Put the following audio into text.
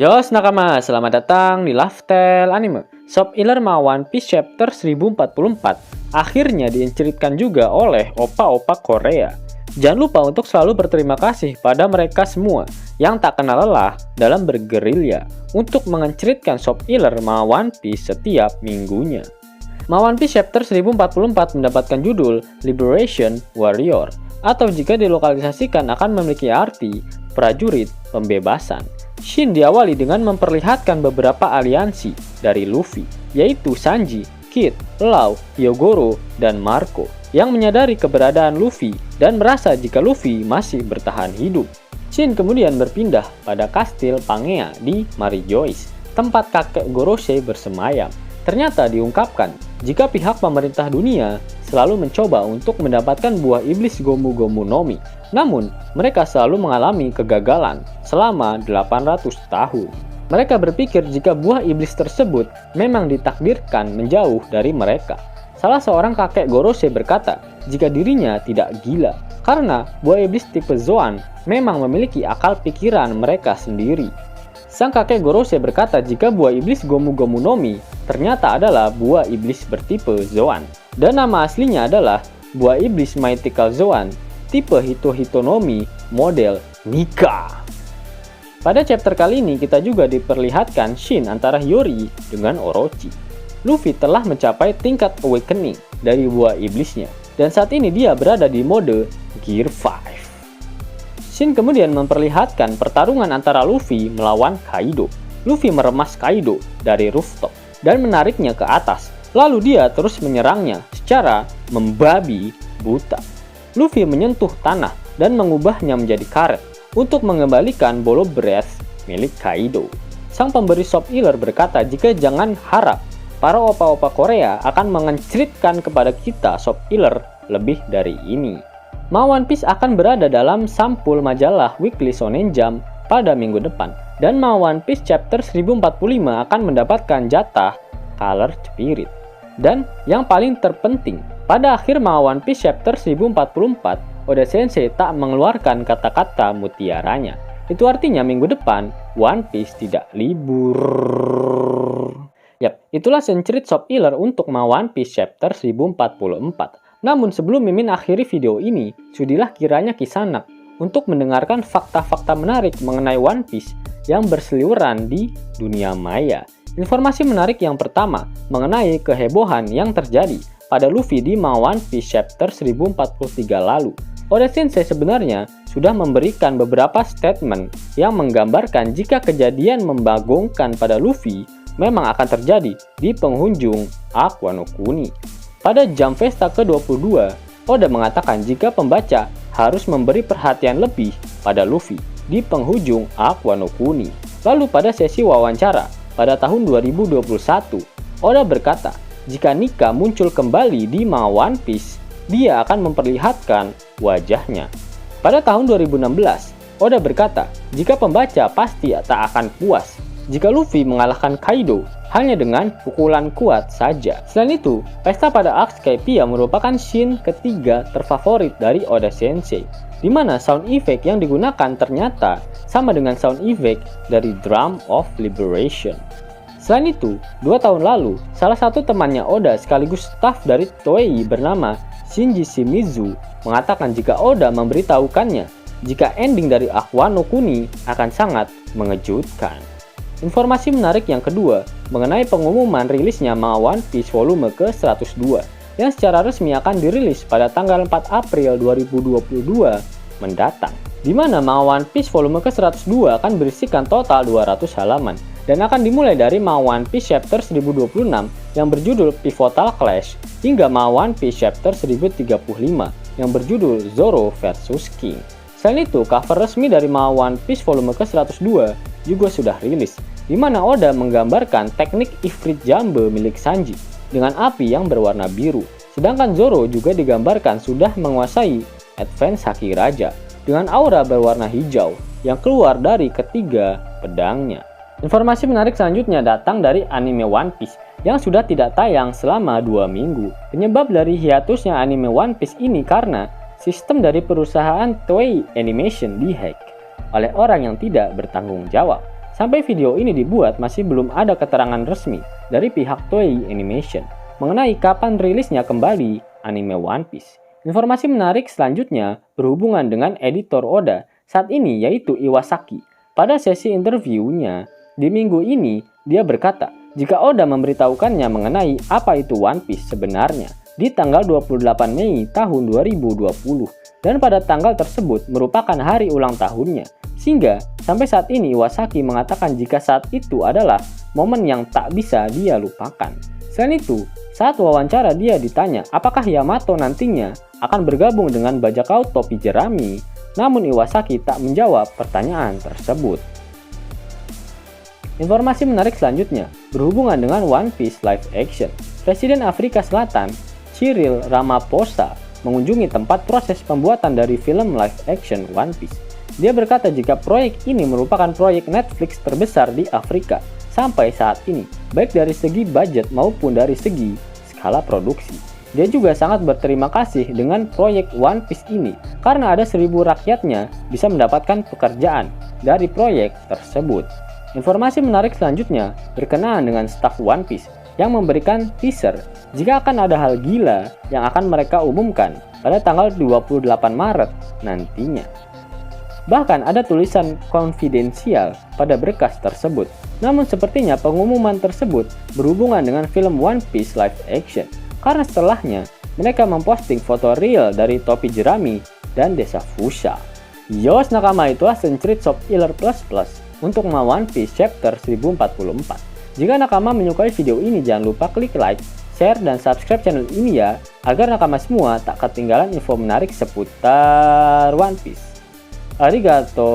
Yos nakama, selamat datang di Lifestyle Anime. Sob Iller Ma One Piece Chapter 1044 akhirnya diceritakan juga oleh opa-opa Korea. Jangan lupa untuk selalu berterima kasih pada mereka semua yang tak kenal lelah dalam bergerilya untuk menceritakan Sob Iller Ma One Piece setiap minggunya. Ma One Piece Chapter 1044 mendapatkan judul Liberation Warrior, atau jika dilokalisasikan akan memiliki arti prajurit pembebasan. Shin diawali dengan memperlihatkan beberapa aliansi dari Luffy, yaitu Sanji, Kid, Law, Hyogoro, dan Marco, yang menyadari keberadaan Luffy dan merasa jika Luffy masih bertahan hidup. Shin kemudian berpindah pada kastil Pangea di Marijoice, tempat kakek Gorosei bersemayam. Ternyata diungkapkan jika pihak pemerintah dunia selalu mencoba untuk mendapatkan buah iblis Gomu Gomu no Mi. Namun, mereka selalu mengalami kegagalan selama 800 tahun. Mereka berpikir jika buah iblis tersebut memang ditakdirkan menjauh dari mereka. Salah seorang kakek Gorosei berkata jika dirinya tidak gila, karena buah iblis tipe Zoan memang memiliki akal pikiran mereka sendiri. Sang kakek Gorosei berkata jika buah iblis Gomu Gomu no Mi ternyata adalah buah iblis bertipe Zoan, dan nama aslinya adalah buah iblis Mythical Zoan tipe Hito Hito no Mi model Nika. Pada chapter kali ini kita juga diperlihatkan Shin antara Hiyori dengan Orochi. Luffy telah mencapai tingkat awakening dari buah iblisnya, dan saat ini dia berada di mode Gear 5. Shin kemudian memperlihatkan pertarungan antara Luffy melawan Kaido. Luffy meremas Kaido dari rooftop dan menariknya ke atas, lalu dia terus menyerangnya secara membabi buta. Luffy menyentuh tanah dan mengubahnya menjadi karet untuk mengembalikan bolo breath milik Kaido. Sang pemberi Sob Iller berkata jika jangan harap para opa-opa Korea akan menceritakan kepada kita Sob Iller lebih dari ini. Ma One Piece akan berada dalam sampul majalah Weekly Shonen Jump pada minggu depan, dan Ma One Piece Chapter 1045 akan mendapatkan jatah Color Spirit. Dan yang paling terpenting, pada akhir Ma One Piece Chapter 1044, Oda Sensei tak mengeluarkan kata-kata mutiaranya. Itu artinya minggu depan One Piece tidak libur. Yap, itulah sencerit Sob Iller untuk Ma One Piece Chapter 1044. Namun sebelum Mimin akhiri video ini, sudilah kiranya Kisanak untuk mendengarkan fakta-fakta menarik mengenai One Piece yang berseliweran di dunia maya. Informasi menarik yang pertama mengenai kehebohan yang terjadi pada Luffy di Ma One Piece Chapter 1043 lalu. Oda Sensei sebenarnya sudah memberikan beberapa statement yang menggambarkan jika kejadian membagongkan pada Luffy memang akan terjadi di penghujung Aqua no Kuni. Pada Jam Festa ke-22, Oda mengatakan jika pembaca harus memberi perhatian lebih pada Luffy di penghujung Aqua no Kuni. Lalu pada sesi wawancara pada tahun 2021, Oda berkata jika Nika muncul kembali di Ma One Piece, dia akan memperlihatkan wajahnya. Pada tahun 2016, Oda berkata jika pembaca pasti tak akan puas jika Luffy mengalahkan Kaido hanya dengan pukulan kuat saja. Selain itu, pesta pada Arc Skypiea merupakan scene ketiga terfavorit dari Oda Sensei, di mana sound effect yang digunakan ternyata sama dengan sound effect dari Drum of Liberation. Selain itu, 2 tahun lalu, salah satu temannya Oda sekaligus staf dari Toei bernama Shinji Shimizu mengatakan jika Oda memberitahukannya jika ending dari Aqua no Kuni akan sangat mengejutkan. Informasi menarik yang kedua mengenai pengumuman rilisnya Ma One Piece volume ke-102 yang secara resmi akan dirilis pada tanggal 4 April 2022 mendatang, di mana Ma One Piece volume ke-102 akan berisikan total 200 halaman dan akan dimulai dari Ma One Piece Chapter 1026 yang berjudul Pivotal Clash hingga Ma One Piece Chapter 1035 yang berjudul Zoro vs King. Selain itu, cover resmi dari Ma One Piece volume ke-102 juga sudah rilis, di mana Oda menggambarkan teknik Ifrit Jambe milik Sanji dengan api yang berwarna biru, sedangkan Zoro juga digambarkan sudah menguasai Advance Haki Raja dengan aura berwarna hijau yang keluar dari ketiga pedangnya. Informasi menarik selanjutnya datang dari anime One Piece yang sudah tidak tayang selama 2 minggu. Penyebab dari hiatusnya anime One Piece ini karena sistem dari perusahaan Toei Animation dihack oleh orang yang tidak bertanggung jawab. Sampai video ini dibuat masih belum ada keterangan resmi dari pihak Toei Animation mengenai kapan rilisnya kembali anime One Piece. Informasi menarik selanjutnya berhubungan dengan editor Oda saat ini yaitu Iwasaki. Pada sesi interviewnya di minggu ini, dia berkata jika Oda memberitahukannya mengenai apa itu One Piece sebenarnya di tanggal 28 Mei tahun 2020 dan pada tanggal tersebut merupakan hari ulang tahunnya. Sehingga sampai saat ini Iwasaki mengatakan jika saat itu adalah momen yang tak bisa dia lupakan. Selain itu, saat wawancara dia ditanya apakah Yamato nantinya akan bergabung dengan bajak laut topi jerami, namun Iwasaki tak menjawab pertanyaan tersebut. Informasi menarik selanjutnya berhubungan dengan One Piece live action. Presiden Afrika Selatan, Cyril Ramaphosa, mengunjungi tempat proses pembuatan dari film live action One Piece. Dia berkata jika proyek ini merupakan proyek Netflix terbesar di Afrika sampai saat ini, baik dari segi budget maupun dari segi skala produksi. Dia juga sangat berterima kasih dengan proyek One Piece ini karena ada 1.000 rakyatnya bisa mendapatkan pekerjaan dari proyek tersebut. Informasi menarik selanjutnya berkenaan dengan staf One Piece yang memberikan teaser jika akan ada hal gila yang akan mereka umumkan pada tanggal 28 Maret nantinya. Bahkan ada tulisan konfidensial pada berkas tersebut. Namun sepertinya pengumuman tersebut berhubungan dengan film One Piece live action karena setelahnya mereka memposting foto real dari topi jerami dan desa Fushia. Yos nakama, itu Sencerit Shop Iler Plus untuk One Piece Chapter 1044. Jika nakama menyukai video ini, jangan lupa klik like, share, dan subscribe channel ini ya, agar nakama semua tak ketinggalan info menarik seputar One Piece. Arigato.